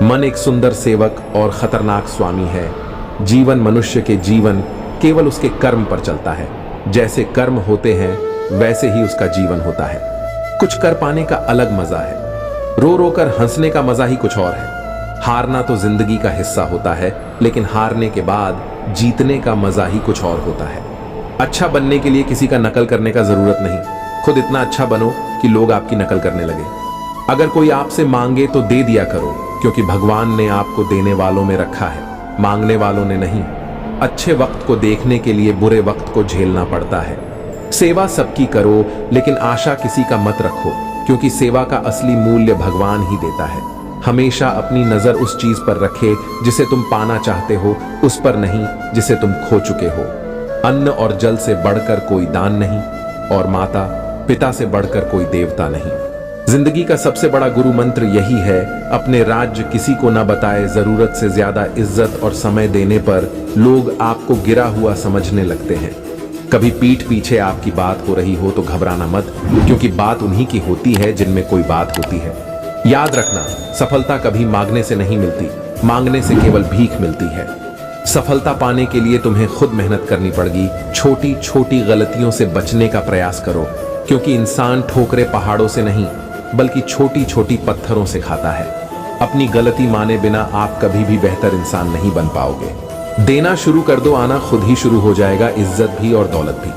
मन एक सुंदर सेवक और खतरनाक स्वामी है। जीवन मनुष्य के जीवन केवल उसके कर्म पर चलता है। जैसे कर्म होते हैं वैसे ही उसका जीवन होता है। कुछ कर पाने का अलग मजा है, रो रो कर हंसने का मजा ही कुछ और है। हारना तो जिंदगी का हिस्सा होता है, लेकिन हारने के बाद जीतने का मजा ही कुछ और होता है। अच्छा बनने के लिए किसी का नकल करने का जरूरत नहीं, खुद इतना अच्छा बनो कि लोग आपकी नकल करने लगे। अगर कोई आपसे मांगे तो दे दिया करो, क्योंकि भगवान ने आपको देने वालों में रखा है, मांगने वालों ने नहीं। अच्छे वक्त को देखने के लिए बुरे वक्त को झेलना पड़ता है। सेवा सबकी करो, लेकिन आशा किसी का मत रखो, क्योंकि सेवा का असली मूल्य भगवान ही देता है। हमेशा अपनी नजर उस चीज पर रखे जिसे तुम पाना चाहते हो, उस पर नहीं जिसे तुम खो चुके हो। अन्न और जल से बढ़कर कोई दान नहीं, और माता पिता से बढ़कर कोई देवता नहीं। जिंदगी का सबसे बड़ा गुरु मंत्र यही है, अपने राज्य किसी को न बताए। जरूरत से ज्यादा इज्जत और समय देने पर लोग आपको गिरा हुआ समझने लगते हैं। कभी पीठ पीछे आपकी बात हो रही हो तो घबराना मत, क्योंकि बात उन्हीं की होती है जिनमें कोई बात होती है। याद रखना, सफलता कभी मांगने से नहीं मिलती, मांगने से केवल भीख मिलती है। सफलता पाने के लिए तुम्हें खुद मेहनत करनी पड़ेगी। छोटी छोटी गलतियों से बचने का प्रयास करो, क्योंकि इंसान ठोकरे पहाड़ों से नहीं बल्कि छोटी छोटी पत्थरों से खाता है। अपनी गलती माने बिना आप कभी भी बेहतर इंसान नहीं बन पाओगे। देना शुरू कर दो, आना खुद ही शुरू हो जाएगा, इज्जत भी और दौलत भी।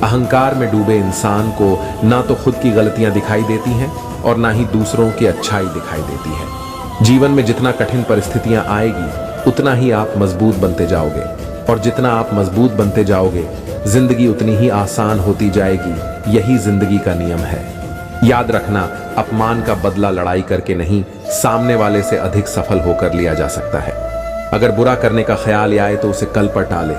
अहंकार में डूबे इंसान को ना तो खुद की गलतियां दिखाई देती हैं और ना ही दूसरों की अच्छाई दिखाई देती है। जीवन में जितना कठिन परिस्थितियां आएगी उतना ही आप मजबूत बनते जाओगे, और जितना आप मजबूत बनते जाओगे जिंदगी उतनी ही आसान होती जाएगी। यही जिंदगी का नियम है। याद रखना, अपमान का बदला लड़ाई करके नहीं, सामने वाले से अधिक सफल होकर लिया जा सकता है। अगर बुरा करने का ख्याल आए तो उसे कल पर टाले,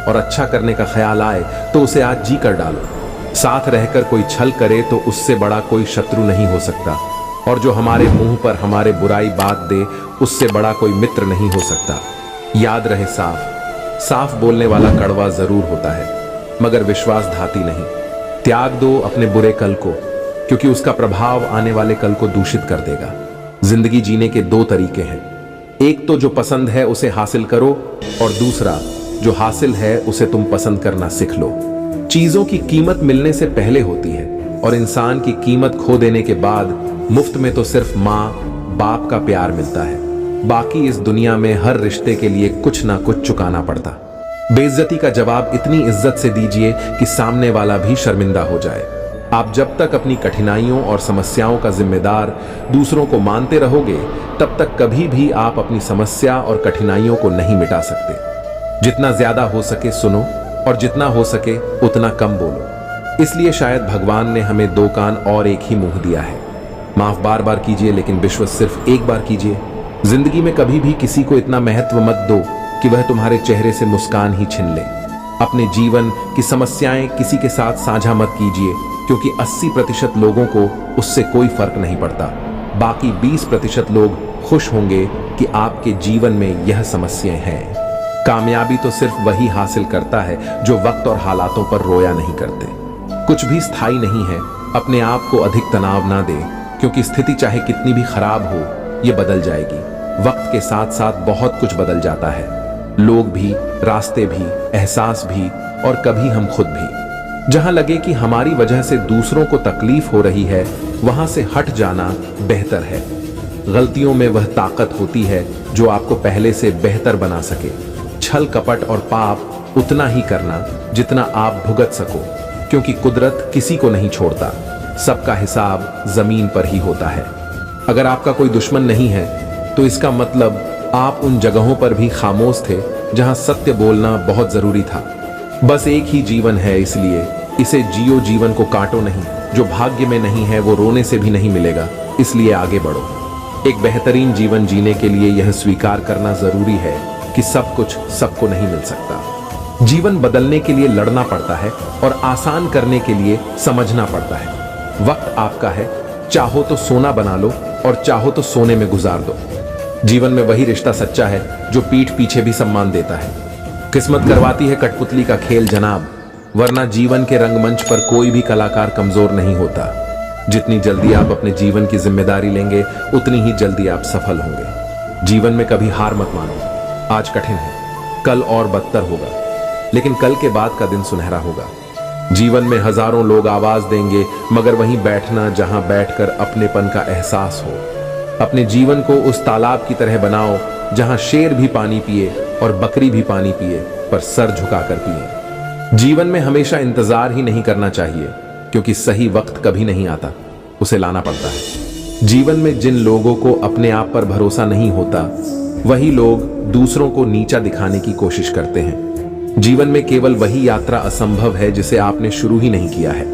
और अच्छा करने का ख्याल आए तो उसे आज जी कर डालो। साथ रहकर कोई छल करे तो उससे बड़ा कोई शत्रु नहीं हो सकता, और जो हमारे मुंह पर हमारे बुराई बात दे उससे बड़ा कोई मित्र नहीं हो सकता। याद रहे, साफ साफ बोलने वाला कड़वा जरूर होता है, मगर विश्वासघाती नहीं। त्याग दो अपने बुरे कल को, क्योंकि उसका प्रभाव आने वाले कल को दूषित कर देगा। जिंदगी जीने के दो तरीके हैं, एक तो जो पसंद है उसे हासिल करो, और दूसरा जो हासिल है उसे तुम पसंद करना सीख लो। चीजों की कीमत मिलने से पहले होती है, और इंसान की कीमत खो देने के बाद मुफ्त में तो सिर्फ माँ बाप का प्यार मिलता है। बाकी इस दुनिया में हर रिश्ते के लिए कुछ ना कुछ चुकाना पड़ता। बेइज्जती का जवाब इतनी इज्जत से दीजिए कि सामने वाला भी शर्मिंदा हो जाए। आप जब तक अपनी कठिनाइयों और समस्याओं का जिम्मेदार दूसरों को मानते रहोगे, तब तक कभी भी आप अपनी समस्या और कठिनाइयों को नहीं मिटा सकते। जितना ज्यादा हो सके सुनो, और जितना हो सके उतना कम बोलो। इसलिए शायद भगवान ने हमें दो कान और एक ही मुंह दिया है। माफ बार बार कीजिए, लेकिन विश्वास सिर्फ एक बार कीजिए। जिंदगी में कभी भी किसी को इतना महत्व मत दो कि वह तुम्हारे चेहरे से मुस्कान ही छीन ले। अपने जीवन की समस्याएं किसी के साथ साझा मत कीजिए, क्योंकि 80% लोगों को उससे कोई फर्क नहीं पड़ता। बाकी 20% लोग खुश होंगे कि आपके जीवन में यह समस्याएं हैं। कामयाबी तो सिर्फ वही हासिल करता है जो वक्त और हालातों पर रोया नहीं करते। कुछ भी स्थायी नहीं है। अपने आप को अधिक तनाव ना दे, क्योंकि स्थिति चाहे कितनी भी खराब हो, यह बदल जाएगी। वक्त के साथ साथ बहुत कुछ बदल जाता है, लोग भी, रास्ते भी, एहसास भी, और कभी हम खुद भी। जहां लगे कि हमारी वजह से दूसरों को तकलीफ हो रही है, वहां से हट जाना बेहतर है। गलतियों में वह ताकत होती है जो आपको पहले से बेहतर बना सके। छल कपट और पाप उतना ही करना जितना आप भुगत सको, क्योंकि कुदरत किसी को नहीं छोड़ता। सबका हिसाब जमीन पर ही होता है। अगर आपका कोई दुश्मन नहीं है तो इसका मतलब आप उन जगहों पर भी खामोश थे जहां सत्य बोलना बहुत जरूरी था। बस एक ही जीवन है, इसलिए इसे जियो, जीवन को काटो नहीं। जो भाग्य में नहीं है वो रोने से भी नहीं मिलेगा, इसलिए आगे बढ़ो। एक बेहतरीन जीवन जीने के लिए यह स्वीकार करना जरूरी है कि सब कुछ सबको नहीं मिल सकता। जीवन बदलने के लिए लड़ना पड़ता है, और आसान करने के लिए समझना पड़ता है। वक्त आपका है, चाहो तो सोना बना लो और चाहो तो सोने में गुजार दो। जीवन में वही रिश्ता सच्चा है जो पीठ पीछे भी सम्मान देता है। किस्मत करवाती है कठपुतली का खेल जनाब, वरना जीवन के रंगमंच पर कोई भी कलाकार कमजोर नहीं होता। जितनी जल्दी आप अपने जीवन की जिम्मेदारी लेंगे, उतनी ही जल्दी आप सफल होंगे। जीवन में कभी हार मत मानो। आज कठिन है, कल और बदतर होगा, लेकिन कल के बाद का दिन सुनहरा होगा। जीवन में हजारों लोग आवाज देंगे, मगर वहीं बैठना जहां बैठकर अपनेपन का एहसास हो। अपने जीवन को उस तालाब की तरह बनाओ जहां शेर भी पानी पिए और बकरी भी पानी पिए, पर सर झुकाकर पिए। जीवन में हमेशा इंतजार ही नहीं करना चाहिए, क्योंकि सही वक्त कभी नहीं आता, उसे लाना पड़ता है। जीवन में जिन लोगों को अपने आप पर भरोसा नहीं होता, वही लोग दूसरों को नीचा दिखाने की कोशिश करते हैं। जीवन में केवल वही यात्रा असंभव है जिसे आपने शुरू ही नहीं किया है।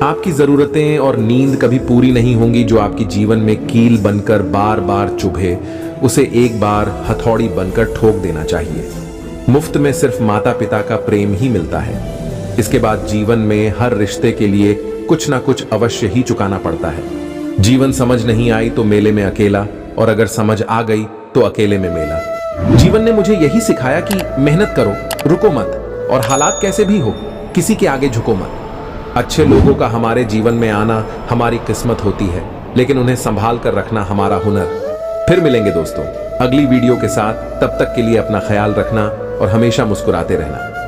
आपकी जरूरतें और नींद कभी पूरी नहीं होंगी जो आपकी जीवन में कील बनकर बार बार चुभे, उसे एक बार हथौड़ी बनकर ठोक देना चाहिए। मुफ्त में सिर्फ माता पिता का प्रेम ही मिलता है। इसके बाद जीवन में हर रिश्ते के लिए कुछ ना कुछ अवश्य ही चुकाना पड़ता है। जीवन समझ नहीं आई तो मेले में अकेला, और अगर समझ आ गई तो अकेले में मेला। जीवन ने मुझे यही सिखाया कि मेहनत करो, रुको मत, और हालात कैसे भी हो किसी के आगे झुको मत। अच्छे लोगों का हमारे जीवन में आना हमारी किस्मत होती है, लेकिन उन्हें संभाल कर रखना हमारा हुनर। फिर मिलेंगे दोस्तों अगली वीडियो के साथ। तब तक के लिए अपना ख्याल रखना और हमेशा मुस्कुराते रहना।